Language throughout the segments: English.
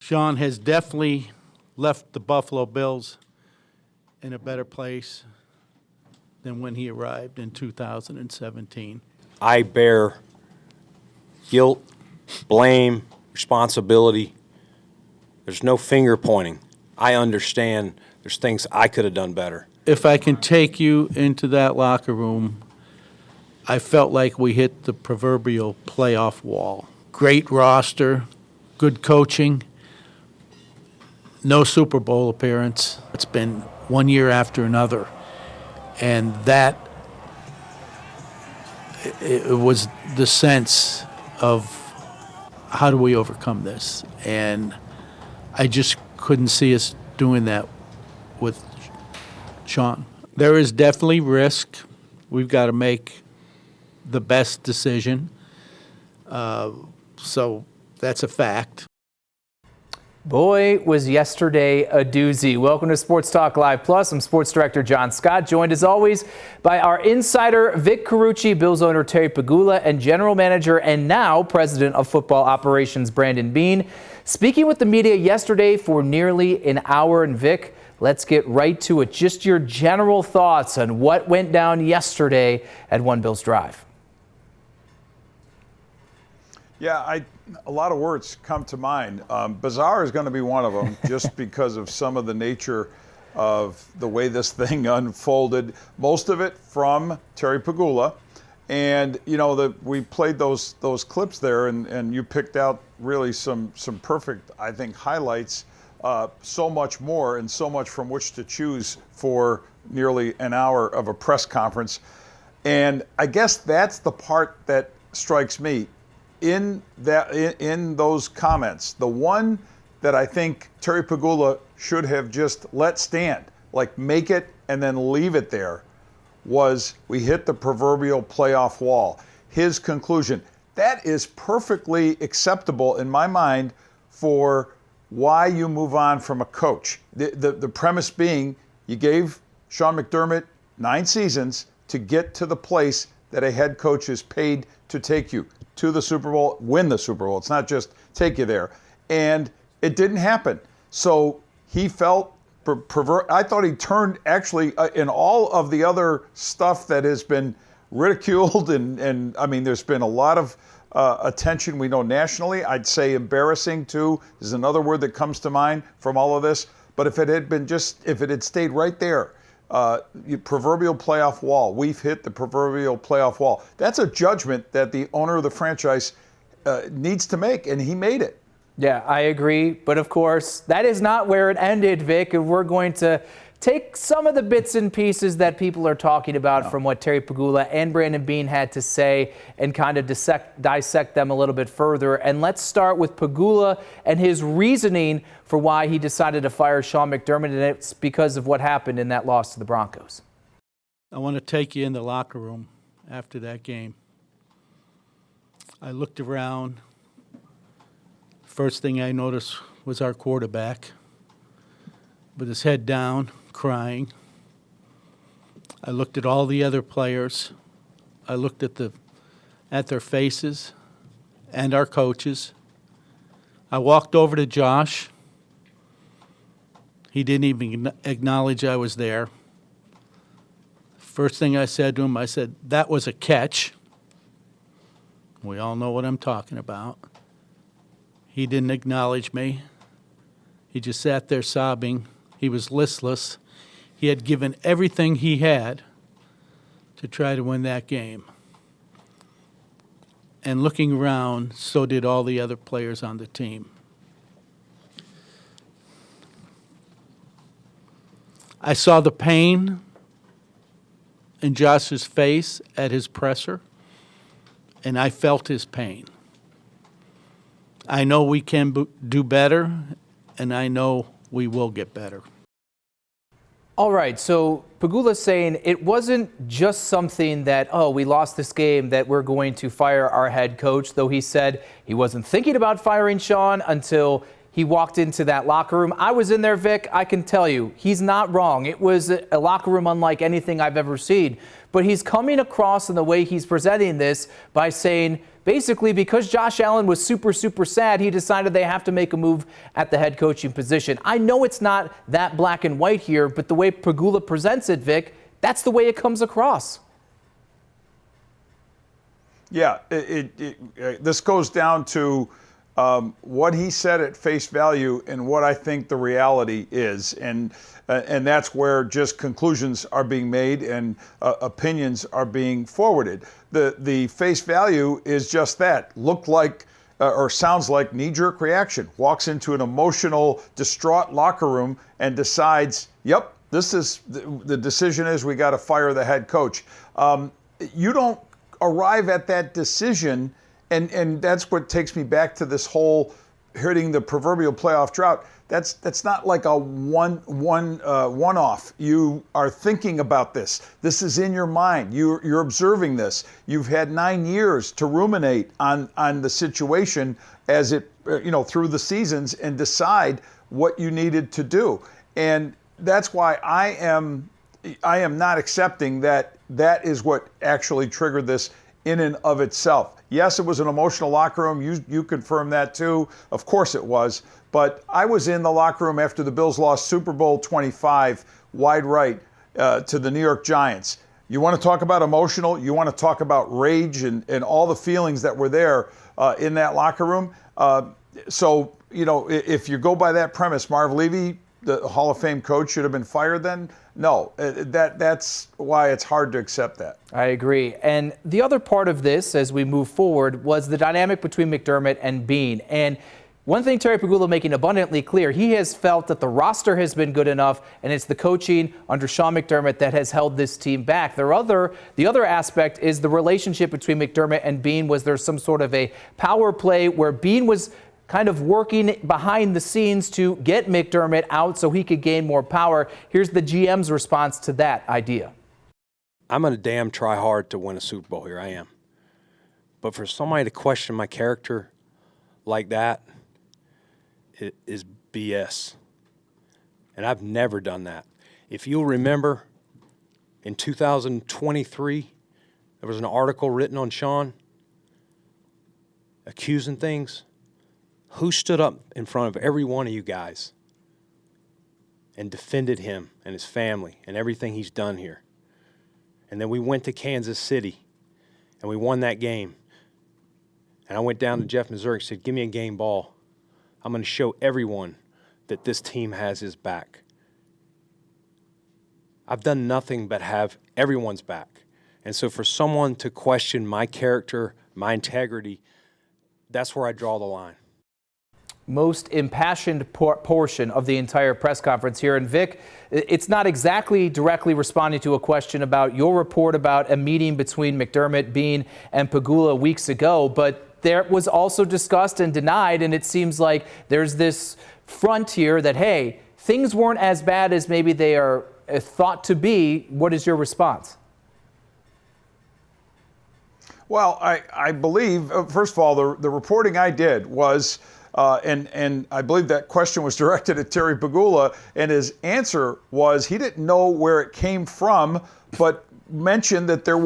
Sean has definitely left the Buffalo Bills in a better place than when he arrived in 2017. I bear guilt, blame, responsibility. There's no finger pointing. I understand there's things I could have done better. If I can take you into that locker room, I felt like we hit the proverbial playoff wall. Great roster, good coaching, no Super Bowl appearance. It's been one year after another. And that, it was the sense of how do we overcome this? And I just couldn't see us doing that with Sean. There is definitely risk. We've got to make the best decision. So that's a fact. Boy, was yesterday a doozy. Welcome to Sports Talk Live Plus. I'm Sports Director John Scott, joined as always by our insider Vic Carucci, Bills owner Terry Pagula, and General Manager and now President of Football Operations Brandon Beane. Speaking with the media yesterday for nearly an hour. And Vic, let's get right to it. Just your general thoughts on what went down yesterday at One Bills Drive. Yeah, a lot of words come to mind. Bizarre is going to be one of them, just because of some of the nature of the way this thing unfolded. Most of it from Terry Pagula. And, you know, we played those clips there, and you picked out really some perfect, I think, highlights. So much more and so much from which to choose for nearly an hour of a press conference. And I guess that's the part that strikes me. In those comments, the one that I think Terry Pagula should have just let stand, like make it and then leave it there, was we hit the proverbial playoff wall. His conclusion, that is perfectly acceptable in my mind for why you move on from a coach. The premise being you gave Sean McDermott 9 seasons to get to the place that a head coach is paid to take you to the Super Bowl, win the Super Bowl. It's not just take you there. And it didn't happen. So he felt I thought he turned actually in all of the other stuff that has been ridiculed and I mean, there's been a lot of attention we know nationally. I'd say embarrassing too is another word that comes to mind from all of this. But if it had stayed right there, proverbial playoff wall. We've hit the proverbial playoff wall. That's a judgment that the owner of the franchise needs to make, and he made it. Yeah, I agree. But of course, that is not where it ended, Vic. And we're going to take some of the bits and pieces that people are talking about from what Terry Pagula and Brandon Beane had to say and kind of dissect them a little bit further. And let's start with Pagula and his reasoning for why he decided to fire Sean McDermott, and it's because of what happened in that loss to the Broncos. I want to take you in the locker room after that game. I looked around. First thing I noticed was our quarterback with his head down, crying. I looked at all the other players. I looked at their faces and our coaches. I walked over to Josh. He didn't even acknowledge I was there. First thing I said to him, I said, "That was a catch." We all know what I'm talking about. He didn't acknowledge me. He just sat there sobbing. He was listless. He had given everything he had to try to win that game. And looking around, so did all the other players on the team. I saw the pain in Josh's face at his presser, and I felt his pain. I know we can do better, and I know we will get better. All right, so Pagula's saying it wasn't just something that, oh, we lost this game, that we're going to fire our head coach, though he said he wasn't thinking about firing Sean until he walked into that locker room. I was in there, Vic. I can tell you, he's not wrong. It was a locker room unlike anything I've ever seen. But he's coming across in the way he's presenting this by saying, basically, because Josh Allen was super, super sad, he decided they have to make a move at the head coaching position. I know it's not that black and white here, but the way Pagula presents it, Vic, that's the way it comes across. Yeah, this goes down to what he said at face value and what I think the reality is. And that's where just conclusions are being made and opinions are being forwarded. The face value is just that. Looked like or sounds like knee-jerk reaction. Walks into an emotional, distraught locker room and decides, yep, this is the decision is we got to fire the head coach. You don't arrive at that decision, and that's what takes me back to this whole hitting the proverbial playoff drought. That's not like a one-off. You are thinking about this. This is in your mind. You're observing this. You've had 9 years to ruminate on the situation as it through the seasons and decide what you needed to do. And that's why I am not accepting that is what actually triggered this in and of itself. Yes, it was an emotional locker room. You confirmed that too. Of course it was. But I was in the locker room after the Bills lost Super Bowl 25 wide right to the New York Giants. You want to talk about emotional? You want to talk about rage and all the feelings that were there in that locker room? So, if you go by that premise, Marv Levy, the Hall of Fame coach, should have been fired then? No, that's why it's hard to accept that. I agree. And the other part of this, as we move forward, was the dynamic between McDermott and Beane. And one thing Terry Pagula making abundantly clear, he has felt that the roster has been good enough, and it's the coaching under Sean McDermott that has held this team back. The other aspect is the relationship between McDermott and Beane. Was there some sort of a power play where Beane was kind of working behind the scenes to get McDermott out so he could gain more power? Here's the GM's response to that idea. I'm going to damn try hard to win a Super Bowl here. I am. But for somebody to question my character like that, it is BS. And I've never done that. If you'll remember, in 2023, there was an article written on Sean accusing things. Who stood up in front of every one of you guys and defended him and his family and everything he's done here? And then we went to Kansas City and we won that game. And I went down to Jeff, Missouri and said, give me a game ball. I'm going to show everyone that this team has his back. I've done nothing but have everyone's back. And so for someone to question my character, my integrity, that's where I draw the line. Most impassioned portion of the entire press conference here. And Vic, it's not exactly directly responding to a question about your report about a meeting between McDermott, Beane, and Pagula weeks ago, but there was also discussed and denied, and it seems like there's this front here that, hey, things weren't as bad as maybe they are thought to be. What is your response? Well, I believe, first of all, the reporting I did was, and I believe that question was directed at Terry Pagula, and his answer was he didn't know where it came from, but mentioned that there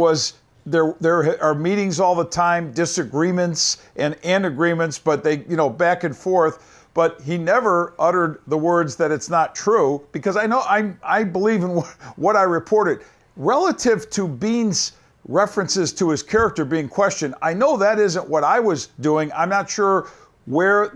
are meetings all the time, disagreements and agreements, but they, back and forth. But he never uttered the words that it's not true, because I believe in what I reported. Relative to Beane's references to his character being questioned, I know that isn't what I was doing. I'm not sure where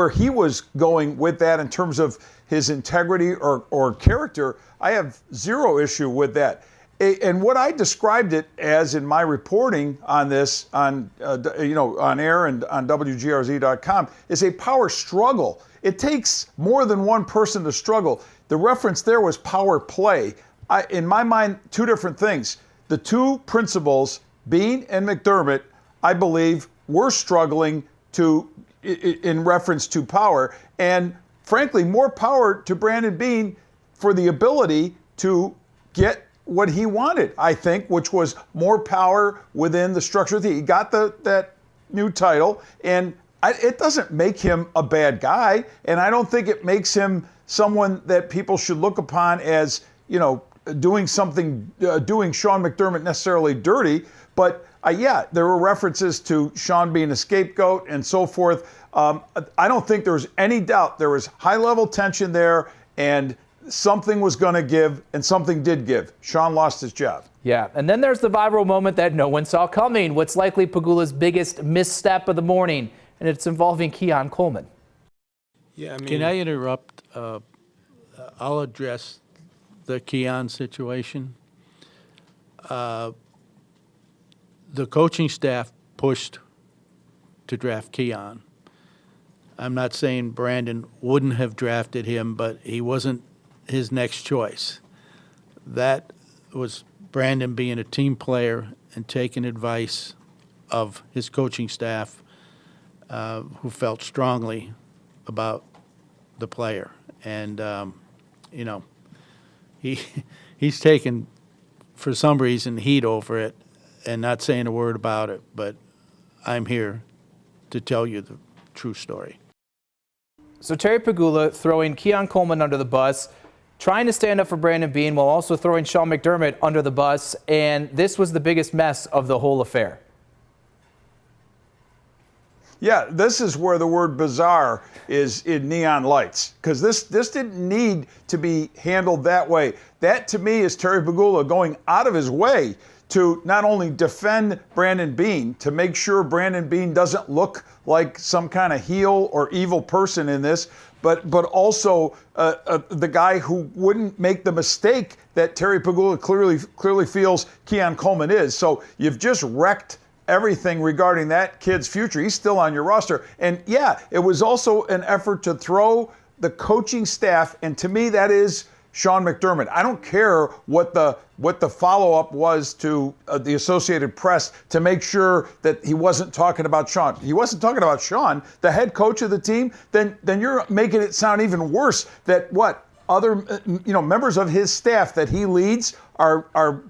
he was going with that in terms of his integrity or character. I have zero issue with that. And what I described it as in my reporting on this, on air and on WGRZ.com, is a power struggle. It takes more than one person to struggle. The reference there was power play. In my mind, two different things. The two principals, Beane and McDermott, I believe, were struggling in reference to power, and frankly, more power to Brandon Beane for the ability to get what he wanted, I think, which was more power within the structure. He got that new title, and it doesn't make him a bad guy, and I don't think it makes him someone that people should look upon as, doing Sean McDermott necessarily dirty. But yeah, there were references to Sean being a scapegoat and so forth. I don't think there was any doubt there was high-level tension there, and something was going to give, and something did give. Sean lost his job. Yeah, and then there's the viral moment that no one saw coming, what's likely Pagula's biggest misstep of the morning, and it's involving Keon Coleman. Yeah, I mean, Can I interrupt? I'll address the Keon situation. The coaching staff pushed to draft Keon. I'm not saying Brandon wouldn't have drafted him, but he wasn't his next choice. That was Brandon being a team player and taking advice of his coaching staff, who felt strongly about the player. And, he's taken, for some reason, heat over it and not saying a word about it. But I'm here to tell you the true story. So Terry Pagula throwing Keon Coleman under the bus, trying to stand up for Brandon Beane while also throwing Sean McDermott under the bus, and this was the biggest mess of the whole affair. Yeah, this is where the word bizarre is in neon lights, because this didn't need to be handled that way. That, to me, is Terry Pagula going out of his way to not only defend Brandon Beane, to make sure Brandon Beane doesn't look like some kind of heel or evil person in this, but also the guy who wouldn't make the mistake that Terry Pagula clearly feels Keon Coleman is. So you've just wrecked everything regarding that kid's future. He's still on your roster. And yeah, it was also an effort to throw the coaching staff, and to me that is Sean McDermott. I don't care what the follow-up was to the Associated Press to make sure that he wasn't talking about Sean. He wasn't talking about Sean, the head coach of the team. Then you're making it sound even worse that other members of his staff that he leads are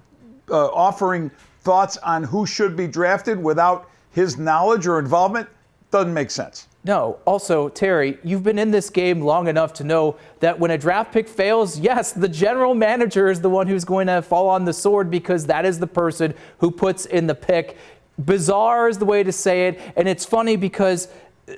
offering thoughts on who should be drafted without his knowledge or involvement. Doesn't make sense. No. Also, Terry, you've been in this game long enough to know that when a draft pick fails, yes, the general manager is the one who's going to fall on the sword, because that is the person who puts in the pick. Bizarre is the way to say it. And it's funny because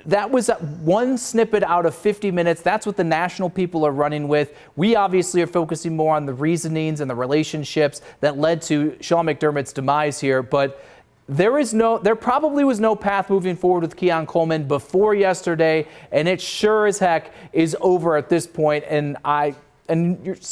that was one snippet out of 50 minutes. That's what the national people are running with. We obviously are focusing more on the reasonings and the relationships that led to Sean McDermott's demise here. But there probably was no path moving forward with Keon Coleman before yesterday, and it sure as heck is over at this point. And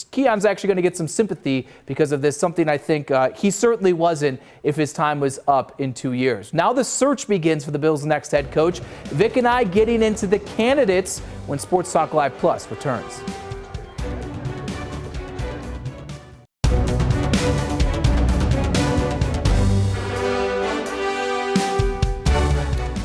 Keon's actually going to get some sympathy because of this, something I think he certainly wasn't if his time was up in 2 years. Now the search begins for the Bills' next head coach. Vic and I getting into the candidates when Sports Talk Live Plus returns.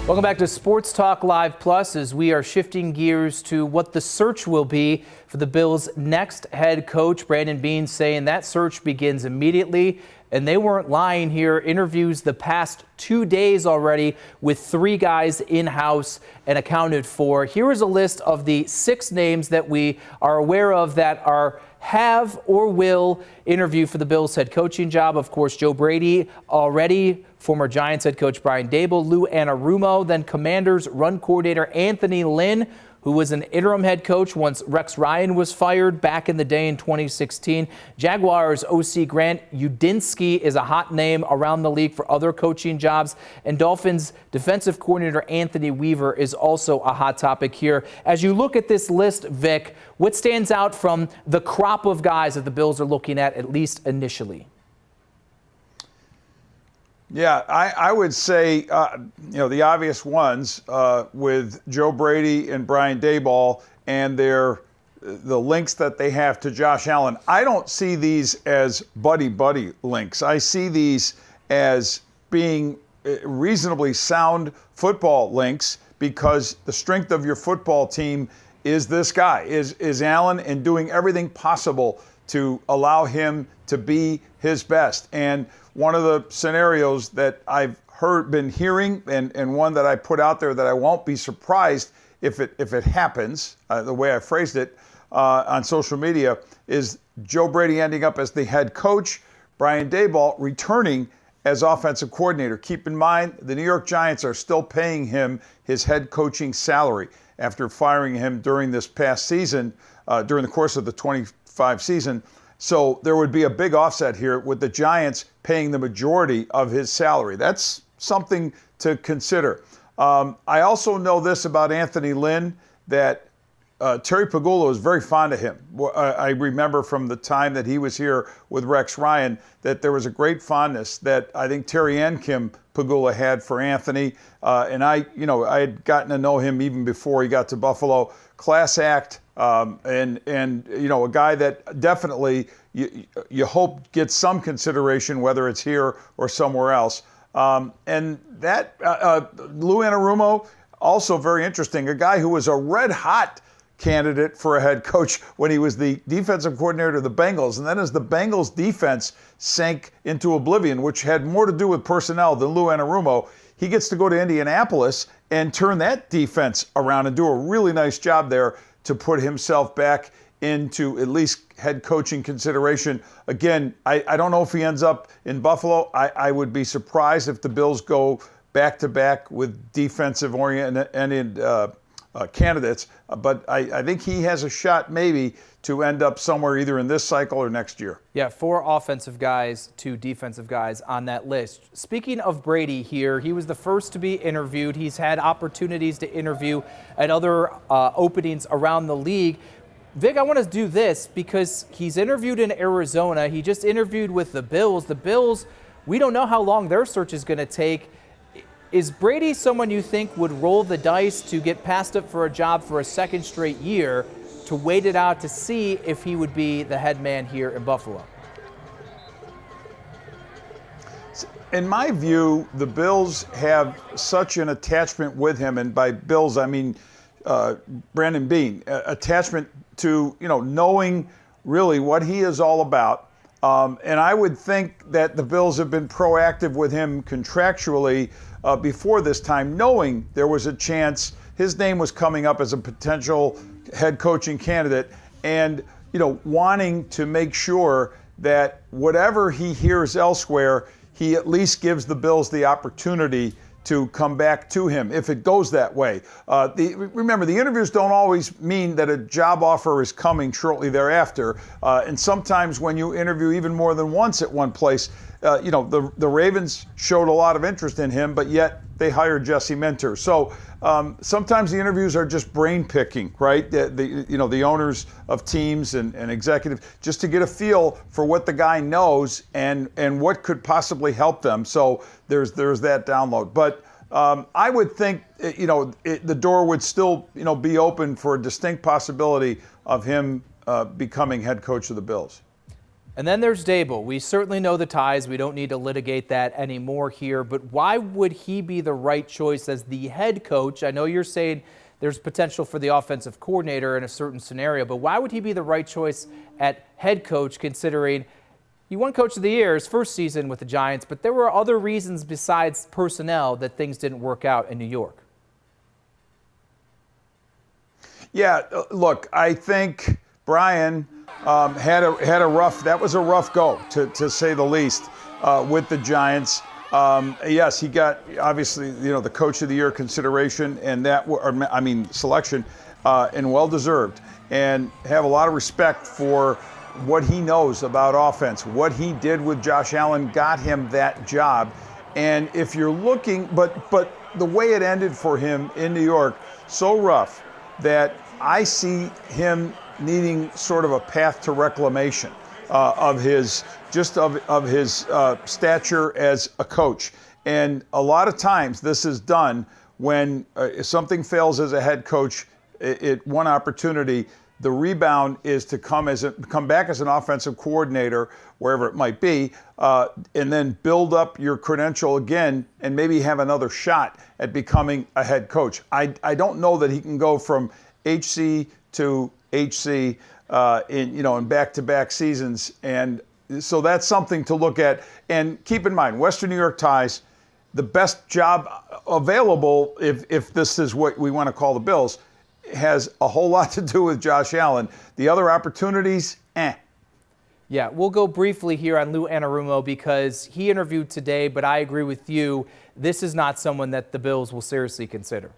Welcome back to Sports Talk Live Plus, as we are shifting gears to what the search will be for the Bills' next head coach. Brandon Beane saying that search begins immediately, and they weren't lying here. Interviews the past 2 days already with 3 guys in-house and accounted for. Here is a list of the 6 names that we are aware of that have or will interview for the Bills' head coaching job. Of course, Joe Brady already, former Giants head coach Brian Daboll, Lou Anarumo, then Commanders run coordinator Anthony Lynn, who was an interim head coach once Rex Ryan was fired back in the day in 2016. Jaguars OC Grant Udinski is a hot name around the league for other coaching jobs. And Dolphins defensive coordinator Anthony Weaver is also a hot topic here. As you look at this list, Vic, what stands out from the crop of guys that the Bills are looking at least initially? Yeah, I would say, the obvious ones with Joe Brady and Brian Daboll and the links that they have to Josh Allen. I don't see these as buddy-buddy links. I see these as being reasonably sound football links, because the strength of your football team is this guy, is Allen, and doing everything possible to allow him to be his best. And one of the scenarios that I've been hearing, and one that I put out there that I won't be surprised if it happens, the way I phrased it on social media, is Joe Brady ending up as the head coach, Brian Daboll returning as offensive coordinator. Keep in mind, the New York Giants are still paying him his head coaching salary after firing him during this past season, during the course of the 25 season. So there would be a big offset here with the Giants paying the majority of his salary. That's something to consider. I also know this about Anthony Lynn, that Terry Pagula was very fond of him. I remember from the time that he was here with Rex Ryan that there was a great fondness that I think Terry and Kim Pagula had for Anthony. And I had gotten to know him even before he got to Buffalo. Class act, and a guy that definitely you hope gets some consideration, whether it's here or somewhere else. And that Lou Anarumo, also very interesting, a guy who was a red hot candidate for a head coach when he was the defensive coordinator of the Bengals. And then as the Bengals defense sank into oblivion, which had more to do with personnel than Lou Anarumo, he gets to go to Indianapolis and turn that defense around and do a really nice job there to put himself back into at least head coaching consideration. Again, I don't know if he ends up in Buffalo. I would be surprised if the Bills go back-to-back with defensive-oriented candidates, but I think he has a shot maybe to end up somewhere either in this cycle or next year. Yeah, 4 offensive guys, 2 defensive guys on that list. Speaking of Brady here, he was the first to be interviewed. He's had opportunities to interview at other openings around the league. Vic, I want to do this because he's interviewed in Arizona. He just interviewed with the Bills. The Bills, we don't know how long their search is going to take. Is Brady someone you think would roll the dice to get passed up for a job for a second straight year, to wait it out to see if he would be the head man here in Buffalo? In my view, the Bills have such an attachment with him, and by Bills I mean Brandon Beane, attachment to knowing really what he is all about. And I would think that the Bills have been proactive with him contractually before this time, knowing there was a chance his name was coming up as a potential head coaching candidate, and wanting to make sure that whatever he hears elsewhere, he at least gives the Bills the opportunity to come back to him if it goes that way. Remember, the interviews don't always mean that a job offer is coming shortly thereafter. And sometimes when you interview even more than once at one place, the Ravens showed a lot of interest in him, but yet they hired Jesse Minter. So sometimes the interviews are just brain picking, right? The owners of teams and executives, just to get a feel for what the guy knows and what could possibly help them. So there's that download. But I would think the door would still be open for a distinct possibility of him becoming head coach of the Bills. And then there's Daboll. We certainly know the ties. We don't need to litigate that anymore here. But why would he be the right choice as the head coach? I know you're saying there's potential for the offensive coordinator in a certain scenario, but why would he be the right choice at head coach, considering he won Coach of the Year his first season with the Giants, but there were other reasons besides personnel that things didn't work out in New York? Yeah, look, I think Brian had a rough go, to say the least, with the Giants. Yes, he got obviously the Coach of the Year consideration and selection, and well deserved. And have a lot of respect for what he knows about offense. What he did with Josh Allen got him that job. And if you're looking, but the way it ended for him in New York, so rough that I see him needing sort of a path to reclamation of his stature as a coach. And a lot of times this is done when something fails as a head coach at one opportunity. The rebound is to come back as an offensive coordinator, wherever it might be, and then build up your credential again and maybe have another shot at becoming a head coach. I don't know that he can go from HC to HC in back-to-back seasons, and so that's something to look at. And keep in mind, Western New York ties, the best job available, if this is what we want to call the Bills, has a whole lot to do with Josh Allen. The other opportunities, Yeah, we'll go briefly here on Lou Anarumo because he interviewed today, but I agree with you. This is not someone that the Bills will seriously consider.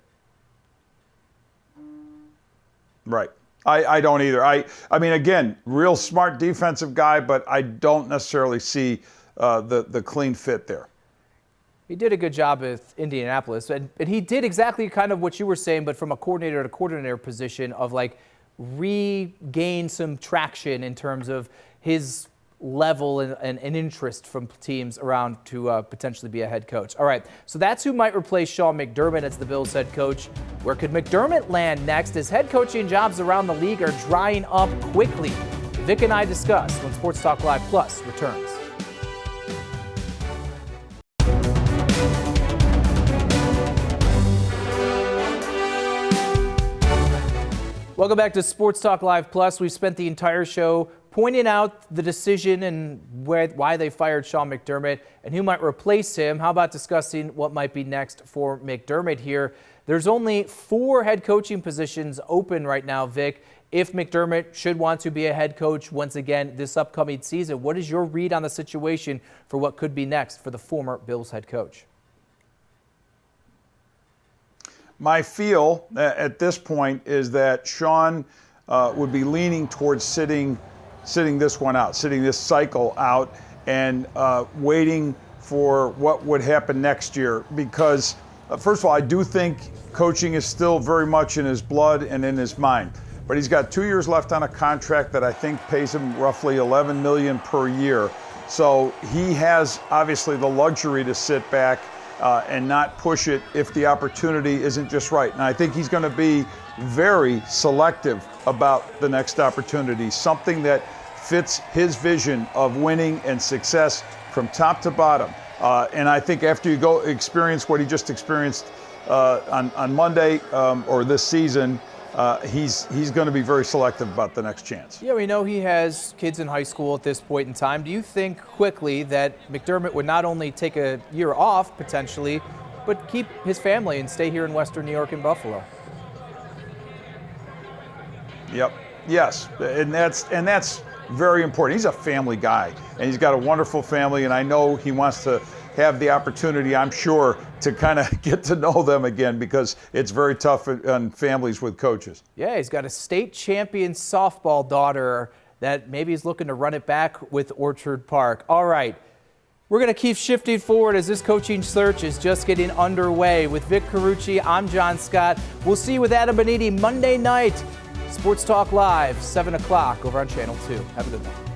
Right. I don't either. I mean, again, real smart defensive guy, but I don't necessarily see the clean fit there. He did a good job with Indianapolis, and he did exactly kind of what you were saying, but from a coordinator to coordinator position of like regain some traction in terms of his level and interest from teams around to potentially be a head coach. All right, so that's who might replace Sean McDermott as the Bills head coach. Where could McDermott land next as head coaching jobs around the league are drying up quickly? Vic and I discuss when Sports Talk Live Plus returns. Welcome back to Sports Talk Live Plus. We've spent the entire show pointing out the decision and why they fired Sean McDermott and who might replace him. How about discussing what might be next for McDermott here? There's only 4 head coaching positions open right now, Vic. If McDermott should want to be a head coach once again this upcoming season, what is your read on the situation for what could be next for the former Bills head coach? My feel at this point is that Sean would be leaning towards sitting this one out, sitting this cycle out, and waiting for what would happen next year. Because, first of all, I do think coaching is still very much in his blood and in his mind. But he's got 2 years left on a contract that I think pays him roughly $11 million per year. So he has obviously the luxury to sit back and not push it if the opportunity isn't just right. And I think he's going to be very selective about the next opportunity, something that fits his vision of winning and success from top to bottom. And I think after you go experience what he just experienced on Monday or this season, he's going to be very selective about the next chance. Yeah, we know he has kids in high school at this point in time. Do you think quickly that McDermott would not only take a year off potentially, but keep his family and stay here in Western New York and Buffalo? Yep. Yes, and that's very important. He's a family guy, and he's got a wonderful family, and I know he wants to have the opportunity, I'm sure, to kind of get to know them again because it's very tough on families with coaches. Yeah, he's got a state champion softball daughter that maybe he's looking to run it back with Orchard Park. All right, we're going to keep shifting forward as this coaching search is just getting underway. With Vic Carucci, I'm John Scott. We'll see you with Adam Boniti Monday night. Sports Talk Live, 7 o'clock over on Channel 2. Have a good one.